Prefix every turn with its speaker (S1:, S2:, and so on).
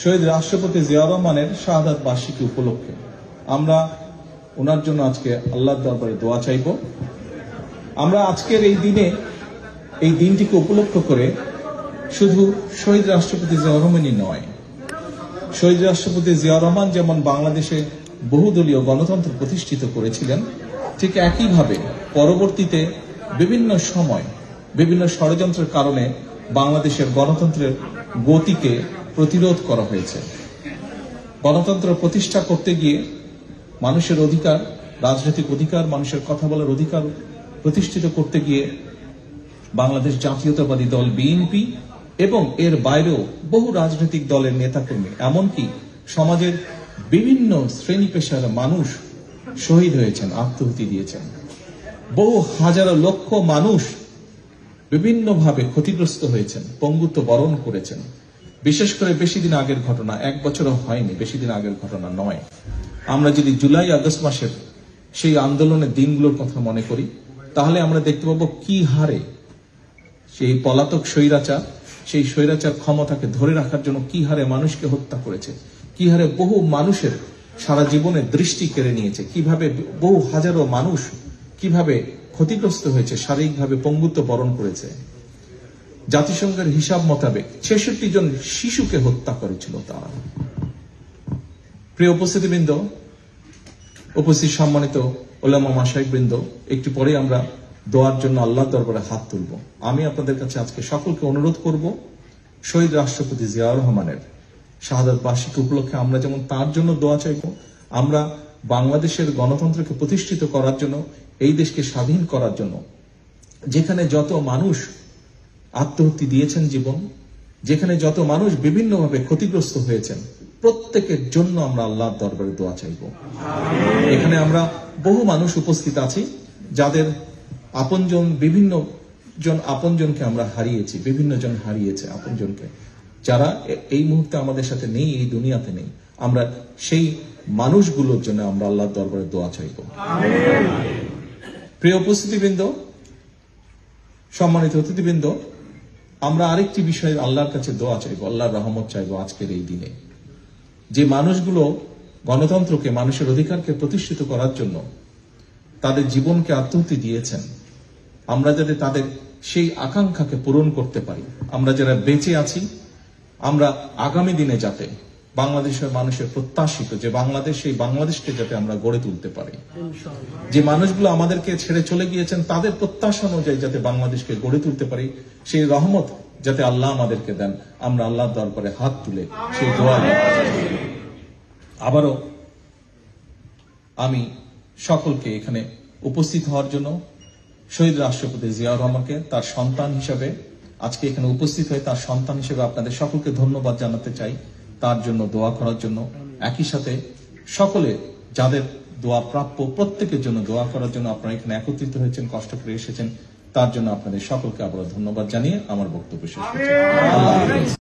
S1: শহীদ রাষ্ট্রপতি জিয়াউর রহমানের শাহাদাত বার্ষিকী উপলক্ষে আমরা ওনার জন্য আজকে আল্লাহর দরবারে দোয়া চাইব। আমরা আজকের এই দিনটিকে উপলক্ষ করে শুধু শহীদ রাষ্ট্রপতি জিয়াউর রহমানই নয়, শহীদ রাষ্ট্রপতি জিয়াউর রহমান যেমন বাংলাদেশে বহুদলীয় গণতন্ত্র প্রতিষ্ঠিত করেছিলেন, ঠিক একইভাবে পরবর্তীতে বিভিন্ন সময় বিভিন্ন ষড়যন্ত্রের কারণে বাংলাদেশের গণতন্ত্রের গতিকে প্রতিরোধ করা হয়েছে। গণতন্ত্র প্রতিষ্ঠা করতে গিয়ে মানুষের অধিকার, রাজনৈতিক অধিকার, মানুষের কথা বলার অধিকার প্রতিষ্ঠিত করতে গিয়ে বাংলাদেশ জাতীয়তাবাদী দল বিএনপি এবং এর বাইরেও বহু রাজনৈতিক দলের নেতাকর্মী, এমনকি সমাজের বিভিন্ন শ্রেণী পেশার মানুষ শহীদ হয়েছেন, আত্মাহুতি দিয়েছেন। বহু হাজারো লক্ষ মানুষ বিভিন্নভাবে ক্ষতিগ্রস্ত হয়েছেন, পঙ্গুত্ব বরণ করেছেন। বিশেষ করে বেশি দিন আগের ঘটনা, 1 বছরও হয়নি, বেশি দিন আগের ঘটনা নয়। আমরা যদি জুলাই আগস্ট মাসের সেই আন্দোলনের দিনগুলোর কথা মনে করি, তাহলে আমরা দেখতে পাবো কি হারে সেই পলাতক স্বৈরাচার, সেই স্বৈরাচার ক্ষমতাকে ধরে রাখার জন্য কি হারে মানুষকে হত্যা করেছে, কি হারে বহু মানুষের সারা জীবনের দৃষ্টি কেড়ে নিয়েছে, কিভাবে বহু হাজারো মানুষ কিভাবে ক্ষতিগ্রস্ত হয়েছে, শারীরিকভাবে পঙ্গুত্ব বরণ করেছে। জাতিসংঘের হিসাব মোতাবেক 66 জন শিশুকে হত্যা করেছিল তারা। প্রিয় উপস্থিতিবৃন্দ, উপস্থিত সম্মানিত ওলামা মাশায়েখবৃন্দ, একটু পরে আমরা দোয়ার জন্য আল্লাহর দরবারে হাত তুলব। আমি আপনাদের কাছে আজকে সকলকে অনুরোধ করব, শহীদ রাষ্ট্রপতি জিয়াউর রহমানের শাহাদাত বার্ষিকী উপলক্ষে আমরা যেমন তার জন্য দোয়া চাইব, আমরা বাংলাদেশের গণতন্ত্রকে প্রতিষ্ঠিত করার জন্য, এই দেশকে স্বাধীন করার জন্য যেখানে যত মানুষ আত্মহত্যা দিয়েছেন জীবন, যেখানে যত মানুষ বিভিন্নভাবে ক্ষতিগ্রস্ত হয়েছেন, প্রত্যেকের জন্য আমরা আল্লাহর দরবারে দোয়া চাইব। এখানে আমরা বহু মানুষ উপস্থিত আছি যাদের আপনজন, বিভিন্ন জন আপনজনকে আমরা হারিয়েছি, বিভিন্ন জন হারিয়েছে আপনজনকে, যারা এই মুহূর্তে আমাদের সাথে নেই, এই দুনিয়াতে নেই। আমরা সেই মানুষগুলোর জন্য আমরা আল্লাহর দরবারে দোয়া চাইব। প্রিয় উপস্থিতিবৃন্দ, সম্মানিত অতিথিবৃন্দ, আমরা আরেকটি বিষয়ে আল্লাহর কাছে দোয়া চাইব, আল্লাহর রহমত চাইব আজকের এই দিনে। যে মানুষগুলো গণতন্ত্রকে, মানুষের অধিকারকে প্রতিষ্ঠিত করার জন্য তাদের জীবনকে আত্মাহুতি দিয়েছেন, আমরা যাতে তাদের সেই আকাঙ্ক্ষাকে পূরণ করতে পারি, আমরা যারা বেঁচে আছি, আমরা আগামী দিনে যাতে বাংলাদেশের মানুষের প্রত্যাশিত যে বাংলাদেশ, সেই বাংলাদেশকে যাতে আমরা গড়ে তুলতে পারি। যে মানুষগুলো আমাদেরকে ছেড়ে চলে গিয়েছেন, তাদের প্রত্যাশা অনুযায়ী যাতে বাংলাদেশকে গড়ে তুলতে পারি, সেই রহমত যাতে আল্লাহ আমাদেরকে দেন, আমরা আল্লাহর দরবারে হাত তুলে সেই দোয়া। আবারও আমি সকলকে এখানে উপস্থিত হওয়ার জন্য, শহীদ রাষ্ট্রপতি জিয়াউর রহমানকে তার সন্তান হিসেবে আজকে এখানে উপস্থিত হয়ে তার সন্তান হিসেবে আপনাদের সকলকে ধন্যবাদ জানাতে চাই, তার জন্য দোয়া করার জন্য। একই সাথে সকলে যাদের দোয়া প্রাপ্য, প্রত্যেকের জন্য দোয়া করার জন্য আপনারা এখানে একত্রিত হয়েছেন, কষ্ট করে এসেছেন, তার জন্য আপনাদের সকলকে আবারও ধন্যবাদ জানিয়ে আমার বক্তব্য শেষ করছি। আল্লাহ হাফেজ।